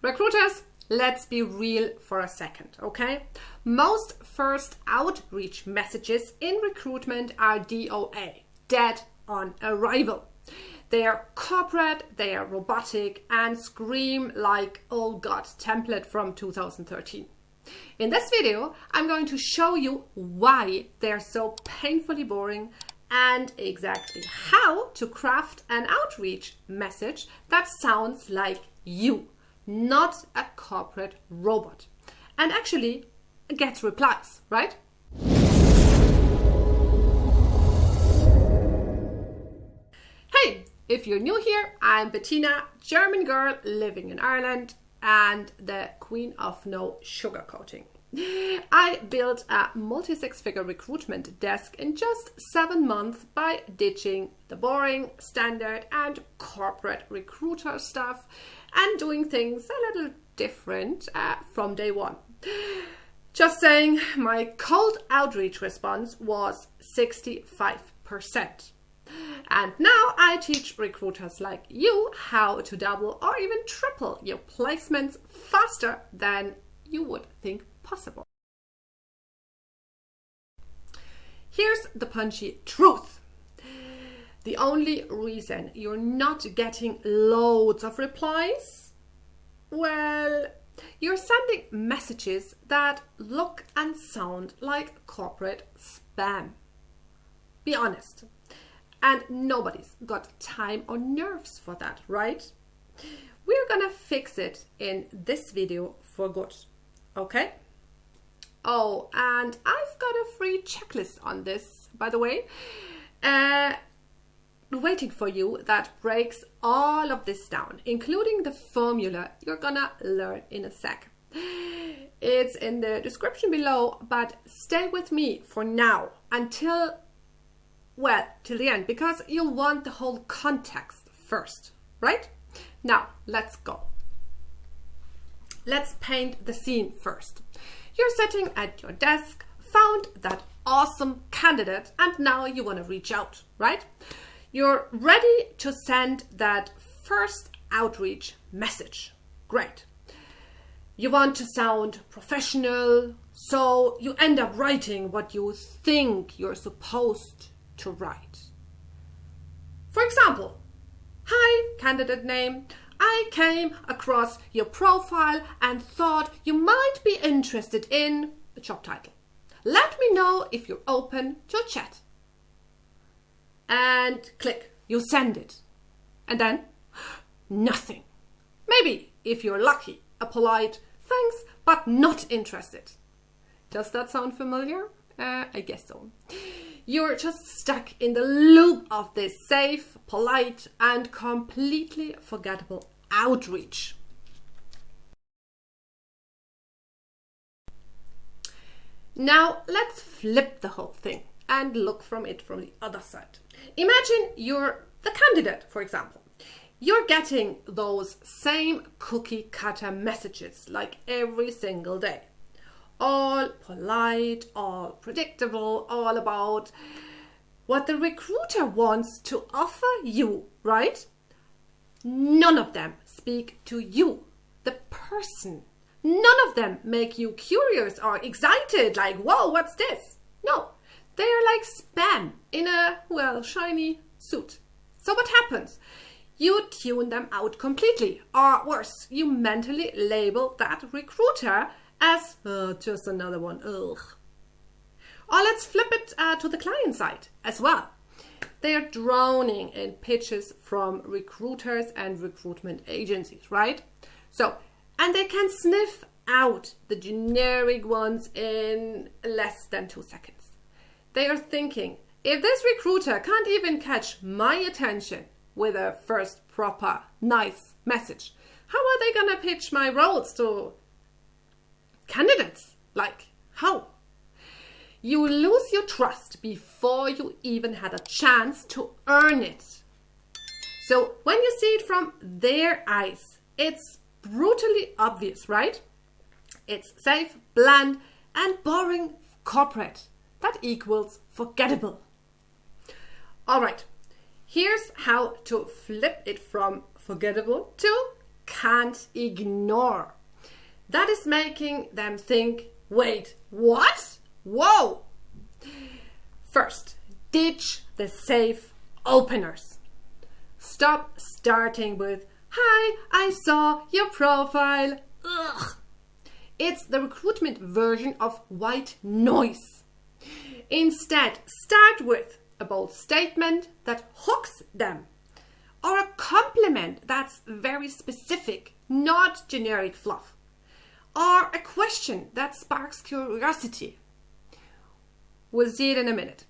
Recruiters, let's be real for a second, okay? Most first outreach messages in recruitment are DOA, dead on arrival. They are corporate, they are robotic, and scream like, oh God, template from 2013. In this video, I'm going to show you why they're so painfully boring and exactly how to craft an outreach message that sounds like you, not a corporate robot, and actually gets replies, right? Hey, if you're new here, I'm Bettina, German girl living in Ireland and the queen of no sugarcoating. I built a multi-six-figure recruitment desk in just 7 months by ditching the boring, standard and corporate recruiter stuff and doing things a little different from day one. Just saying, my cold outreach response was 65%. And now I teach recruiters like you how to double or even triple your placements faster than you would think possible. Here's the punchy truth. The only reason you're not getting loads of replies, well, you're sending messages that look and sound like corporate spam. Be honest. And nobody's got time or nerves for that, right? We're gonna fix it in this video for good, okay? Oh, and I've got a free checklist on this, by the way, waiting for you that breaks all of this down, including the formula you're gonna learn in a sec. It's in the description below, but stay with me for now until the end, because you'll want the whole context first, right? Now, let's go. Let's paint the scene first. You're sitting at your desk, found that awesome candidate, and now you want to reach out, right? You're ready to send that first outreach message. Great. You want to sound professional, so you end up writing what you think you're supposed to write. For example, hi, candidate name. I came across your profile and thought you might be interested in a job title. Let me know if you're open to a chat. And click, you send it. And then nothing. Maybe, if you're lucky, a polite thanks, but not interested. Does that sound familiar? I guess so. You're just stuck in the loop of this safe, polite, and completely forgettable outreach. Now, let's flip the whole thing and look from the other side. Imagine you're the candidate, for example. You're getting those same cookie cutter messages like every single day. All polite, all predictable, all about what the recruiter wants to offer you, right? None of them speak to you, the person. None of them make you curious or excited, like, whoa, what's this? No, they're like spam in a, shiny suit. So what happens? You tune them out completely, or worse, you mentally label that recruiter as just another one. Ugh. Or let's flip it to the client side as well. They are drowning in pitches from recruiters and recruitment agencies, right? So, and they can sniff out the generic ones in less than 2 seconds. They are thinking, if this recruiter can't even catch my attention with a first proper, nice message, how are they gonna pitch my roles to candidates? Like, how? You lose your trust before you even had a chance to earn it. So when you see it from their eyes, it's brutally obvious, right? It's safe, bland, and boring corporate. That equals forgettable. All right, here's how to flip it from forgettable to can't ignore. That is making them think, wait, what? Whoa! First, ditch the safe openers. Stop starting with, hi, I saw your profile. Ugh. It's the recruitment version of white noise. Instead, start with a bold statement that hooks them, or a compliment that's very specific, not generic fluff, or a question that sparks curiosity. We'll see it in a minute.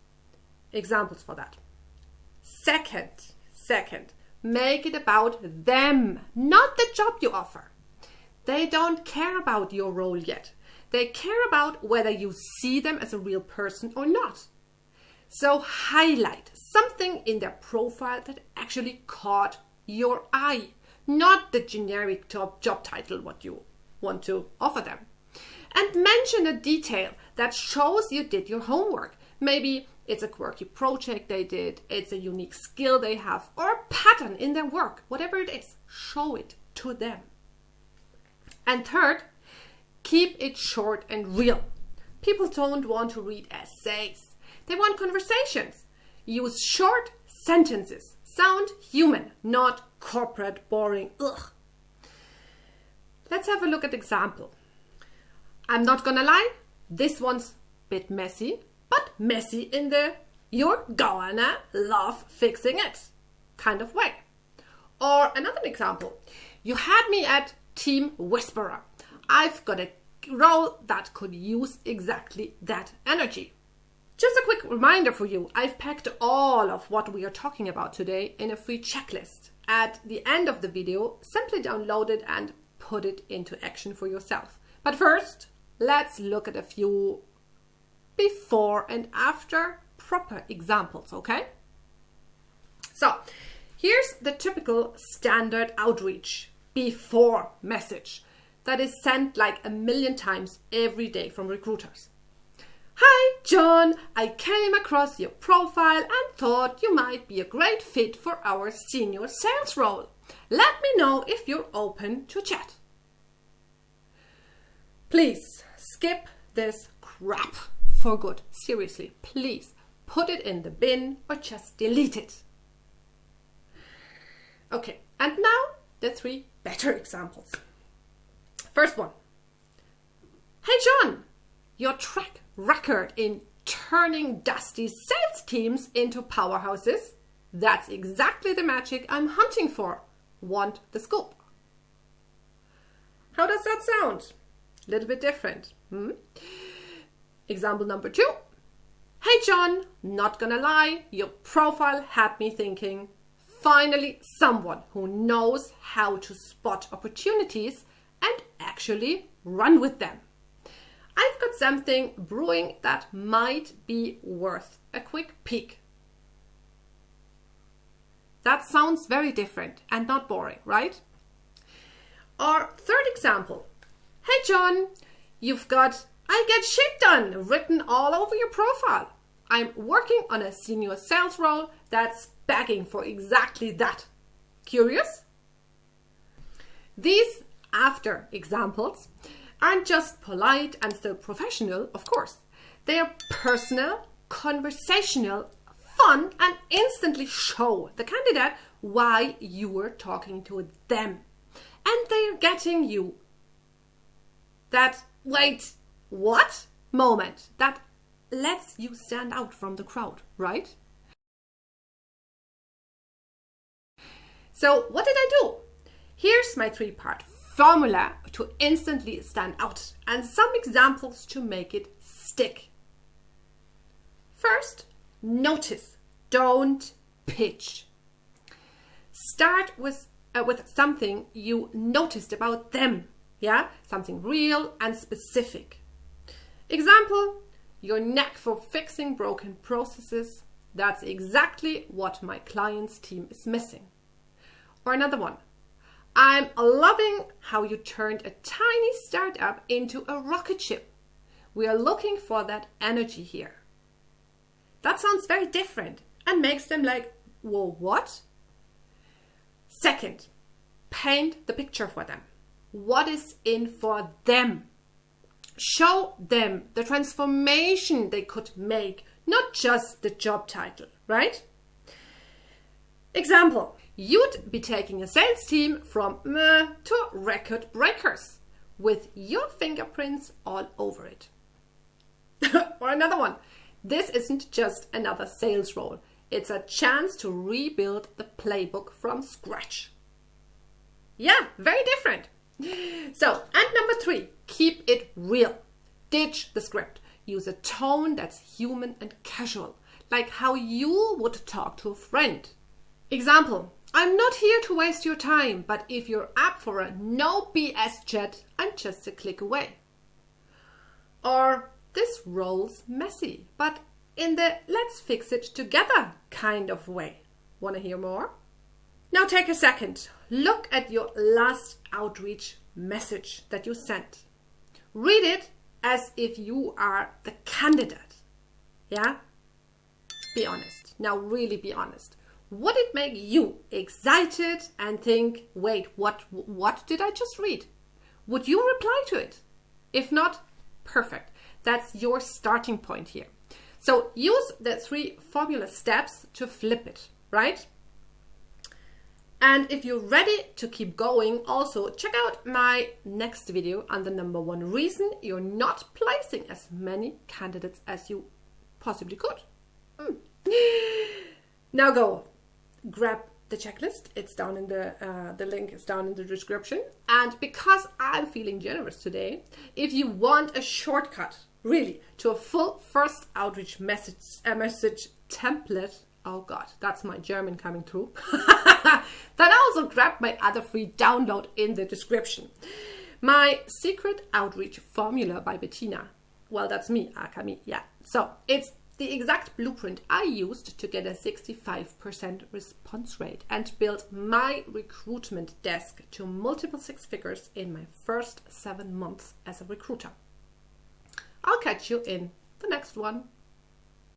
Examples for that. Second, make it about them, not the job you offer. They don't care about your role yet. They care about whether you see them as a real person or not. So highlight something in their profile that actually caught your eye, not the generic job title what you want to offer them. And mention a detail that shows you did your homework. Maybe it's a quirky project they did, it's a unique skill they have, or a pattern in their work. Whatever it is, show it to them. And third, keep it short and real. People don't want to read essays. They want conversations. Use short sentences. Sound human, not corporate, boring. Ugh. Let's have a look at example. I'm not gonna lie, this one's a bit messy, but messy in the you're gonna love fixing it kind of way. Or another example, you had me at Team Whisperer. I've got a role that could use exactly that energy. Just a quick reminder for you, I've packed all of what we are talking about today in a free checklist. At the end of the video, simply download it and put it into action for yourself. But first, let's look at a few before and after proper examples, okay? So, here's the typical standard outreach before message that is sent like 1,000,000 times every day from recruiters. Hi, John, I came across your profile and thought you might be a great fit for our senior sales role. Let me know if you're open to chat. Please skip this crap for good. Seriously, please put it in the bin or just delete it. Okay, and now the 3 better examples. First one. Hey John, your track record in turning dusty sales teams into powerhouses, that's exactly the magic I'm hunting for. Want the scoop? How does that sound? A little bit different. Example number 2. Hey John, not gonna lie, your profile had me thinking, finally someone who knows how to spot opportunities and actually run with them. I've got something brewing that might be worth a quick peek. That sounds very different and not boring, right? Our third example. Hey John, you've got I get shit done written all over your profile. I'm working on a senior sales role that's begging for exactly that. Curious? These after examples aren't just polite and still professional, of course. They are personal, conversational, fun, and instantly show the candidate why you were talking to them. And they are getting you that, wait, what? Moment that lets you stand out from the crowd, right? So what did I do? Here's my 3-part formula to instantly stand out and some examples to make it stick. First, notice, don't pitch. Start with something you noticed about them, yeah? Something real and specific. Example, your knack for fixing broken processes. That's exactly what my client's team is missing. Or another one. I'm loving how you turned a tiny startup into a rocket ship. We are looking for that energy here. That sounds very different and makes them like, whoa, what? Second, Paint the picture for them. What is in for them? Show them the transformation they could make, not just the job title, right? Example, you'd be taking a sales team from to record breakers with your fingerprints all over it. Or another one, this isn't just another sales role. It's a chance to rebuild the playbook from scratch. Yeah, very different. So, and number 3, keep it real. Ditch the script. Use a tone that's human and casual, like how you would talk to a friend. Example, I'm not here to waste your time, but if you're up for a no BS chat, I'm just a click away. Or, this role's messy, but in the let's fix it together kind of way. Want to hear more? Now take a second. Look at your last outreach message that you sent. Read it as if you are the candidate. Yeah? Be honest. Now really be honest. Would it make you excited and think, wait, what did I just read? Would you reply to it? If not, perfect. That's your starting point here. So use the 3 formula steps to flip it, right? And if you're ready to keep going, also check out my next video on the number 1 reason you're not placing as many candidates as you possibly could. Now go grab the checklist. It's down in the link is down in the description. And because I'm feeling generous today, if you want a shortcut really to a full first outreach message template, oh God, that's my German coming through. Then also grab my other free download in the description. My secret outreach formula by Bettina. Well, that's me, Akami, yeah. So it's the exact blueprint I used to get a 65% response rate and build my recruitment desk to multiple 6 figures in my first 7 months as a recruiter. I'll catch you in the next one.